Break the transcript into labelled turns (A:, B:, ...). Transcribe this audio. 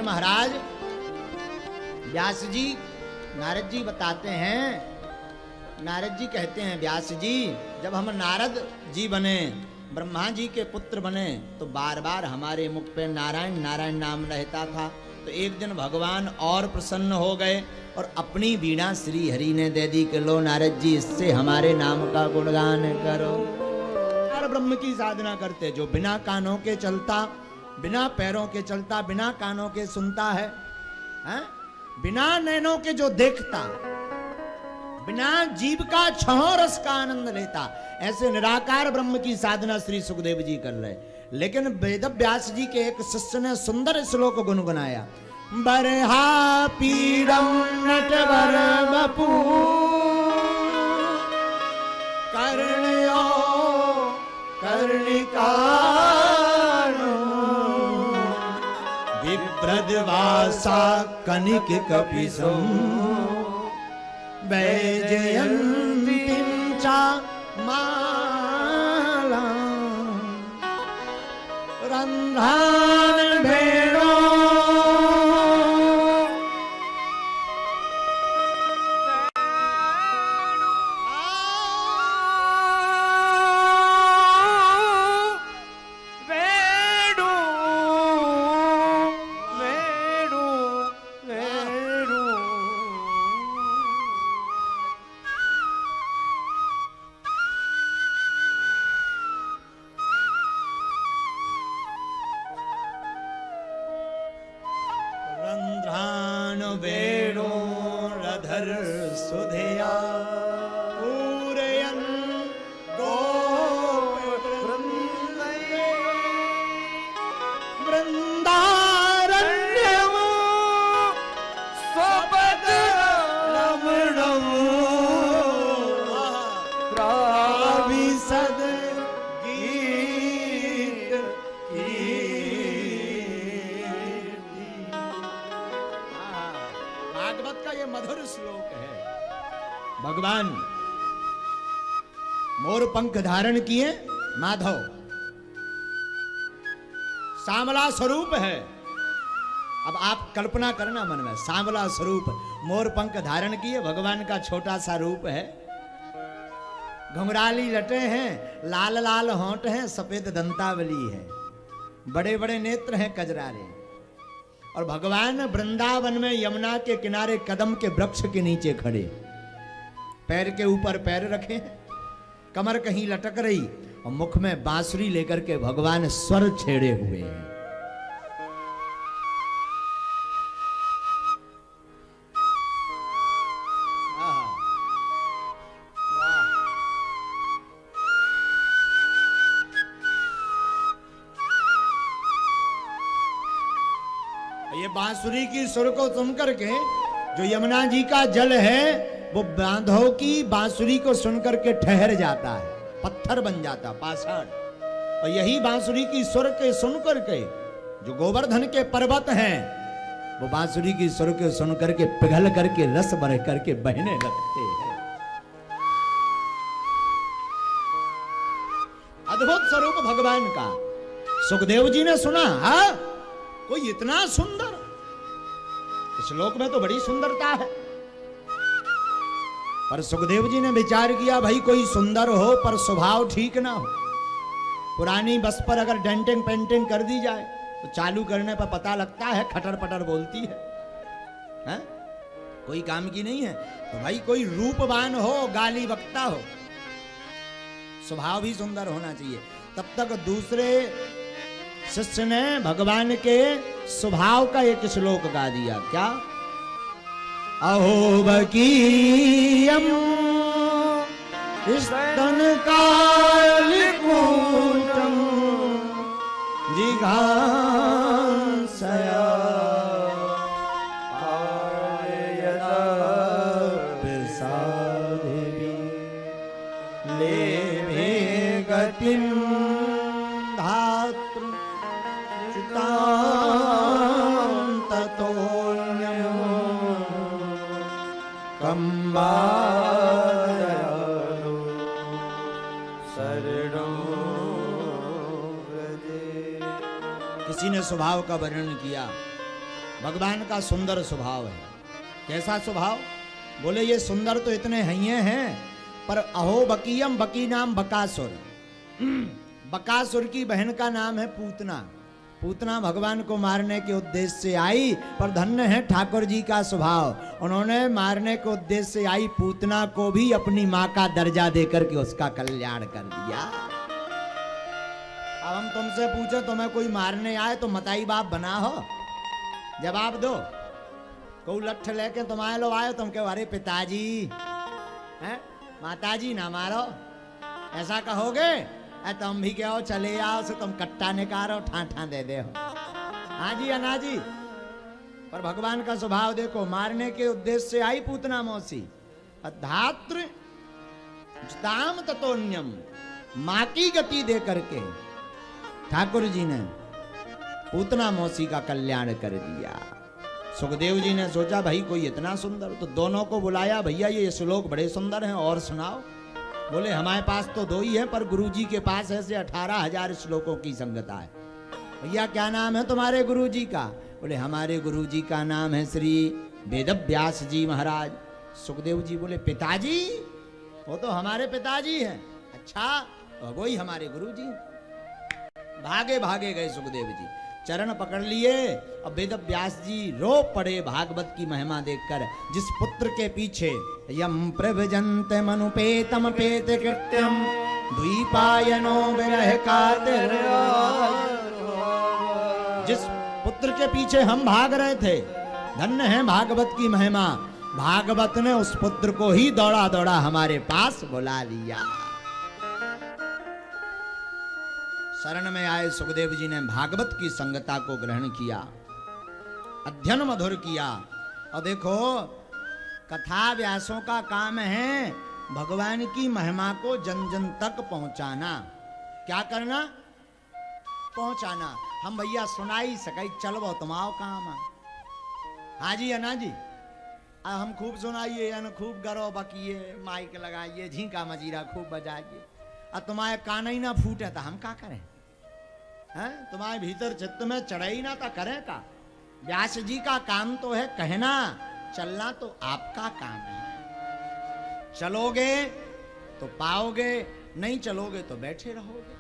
A: महाराज व्यास जी, नारद जी बताते हैं, नारद जी कहते हैं व्यास जी, जब हम नारद जी बने, ब्रह्मा जी के पुत्र बने, तो बार बार हमारे मुख पे नारायण नारायण नाम रहता था। तो एक दिन भगवान और प्रसन्न हो गए और अपनी वीणा श्री हरि ने दे दी कि लो नारद जी, इससे हमारे नाम का गुणगान करो। और ब्रह्म की साधना करते, जो बिना कानों के चलता, बिना पैरों के चलता, बिना कानों के सुनता है, बिना नैनों के जो देखता, बिना जीव का छहों रस का आनंद लेता, ऐसे निराकार ब्रह्म की साधना श्री सुखदेव जी कर रहे। लेकिन वेद व्यास जी के एक शिष्य ने सुंदर श्लोक गुनगुनाया, बरहा पीड़म नटवर बपू कर्णयो कर्णिकाणो विप्रदवासा कनिक कपिसं वैजयन्तीं च माला रंध्रान भेड़ो भगवान मोर पंख धारण किए, माधव सांवला स्वरूप है। अब आप कल्पना करना मन में, सांवला स्वरूप, मोर पंख धारण किए, भगवान का छोटा सा रूप है, घुंघराली लटे हैं, लाल लाल होंठ हैं, सफेद दंतावली है, बड़े बड़े नेत्र हैं कजरारे। और भगवान वृंदावन में यमुना के किनारे कदम के वृक्ष के नीचे खड़े, पैर के ऊपर पैर रखे हैं, कमर कहीं लटक रही और मुख में बांसुरी लेकर के भगवान स्वर छेड़े हुए हैं। ये बांसुरी की सुर को सुन करके जो यमुना जी का जल है वो बांधव की बांसुरी को सुनकर के ठहर जाता है, पत्थर बन जाता, पाषाण। और यही बांसुरी की सुर के सुनकर के जो गोवर्धन के पर्वत हैं, वो बांसुरी की सुर के सुनकर के पिघल करके रस भर करके बहने लगते हैं। अद्भुत स्वरूप भगवान का। सुखदेव जी ने सुना, हाँ कोई इतना सुंदर, इस श्लोक में तो बड़ी सुंदरता है। पर सुखदेव जी ने विचार किया, भाई कोई सुंदर हो पर स्वभाव ठीक ना हो। पुरानी बस पर अगर डेंटिंग पेंटिंग कर दी जाए तो चालू करने पर पता लगता है खटर पटर बोलती है? कोई काम की नहीं है। तो भाई कोई रूपवान हो, गाली वक्ता हो, स्वभाव भी सुंदर होना चाहिए। तब तक दूसरे शिष्य ने भगवान के स्वभाव का एक श्लोक गा दिया। क्या? अहो बकीयम स्तन कालिकूटम जिघांसया आयता प्रसादेवी लेभे गतिम धातृ चितां ततोऽन्यम् कंबादयालो शरणो व्रजे। किसी ने स्वभाव का वर्णन किया, भगवान का सुंदर स्वभाव है। कैसा स्वभाव? बोले ये सुंदर तो इतने हइये हैं, पर अहो बकीयम, बकी नाम बकासुर। बकासुर की बहन का नाम है पूतना। पूतना भगवान को मारने के उद्देश्य से आई, पर धन्य है ठाकुर जी का स्वभाव। उन्होंने मारने के उद्देश्य से आई पूतना को भी अपनी माँ का दर्जा देकर के उसका कल्याण कर दिया। अब हम तुमसे पूछे तुम्हें कोई मारने आए तो मताई बाप बना हो, जवाब दो। कोई लठ लेके तुम्हारे लो आए, तुम कहो अरे पिताजी हैं, माताजी ना मारो, ऐसा कहोगे? तुम भी कहो चले आओ से तुम कट्टा निकालो, ठा दे दे हो। हाँ जी अना जी। पर भगवान का स्वभाव देखो, मारने के उद्देश्य से आई पूतना मौसी, धात्र दाम ततोन्यम, माँ की गति दे करके ठाकुर जी ने पूतना मौसी का कल्याण कर दिया। सुखदेव जी ने सोचा भाई कोई इतना सुंदर, तो दोनों को बुलाया, भैया ये श्लोक बड़े सुंदर हैं और सुनाओ। बोले हमारे पास तो 2 ही है, पर गुरुजी के पास ऐसे 18,000 श्लोकों की संगता है। भैया क्या नाम है तुम्हारे गुरुजी का? बोले हमारे गुरुजी का नाम है श्री वेदव्यास जी महाराज। सुखदेव जी बोले पिताजी? वो तो हमारे पिताजी हैं। अच्छा तो वो ही हमारे गुरुजी। भागे भागे गए सुखदेव जी, चरण पकड़ लिए। अब वेदव्यास जी रो पड़े भागवत की महिमा देखकर। जिस पुत्र के पीछे यम प्रभजन्त मनुपेतम पेत कृत्यम द्वीपायनो विरह कातर, जिस पुत्र के पीछे हम भाग रहे थे, धन्य है भागवत की महिमा, भागवत ने उस पुत्र को ही दौड़ा दौड़ा हमारे पास बुला लिया। शरण में आए सुखदेव जी ने भागवत की संगता को ग्रहण किया, अध्ययन मधुर किया। और देखो कथा व्यासों का काम है भगवान की महिमा को जन जन तक पहुंचाना। क्या करना? पहुंचाना। हम भैया सुनाई सकाई चलबो तुम्हारो काम। हाँ जी अना जी, हम खूब सुनाइए, खूब गरो बकिए, माइक लगाइए, झींका मजीरा खूब बजाइए, और तुम्हारे कान ही ना फूटे तो हम क्या करें? हैं? तुम्हारे भीतर चित्त में चढ़ाई ना तो करें का? व्यास जी का काम तो है कहना, चलना तो आपका काम है। चलोगे तो पाओगे, नहीं चलोगे तो बैठे रहोगे।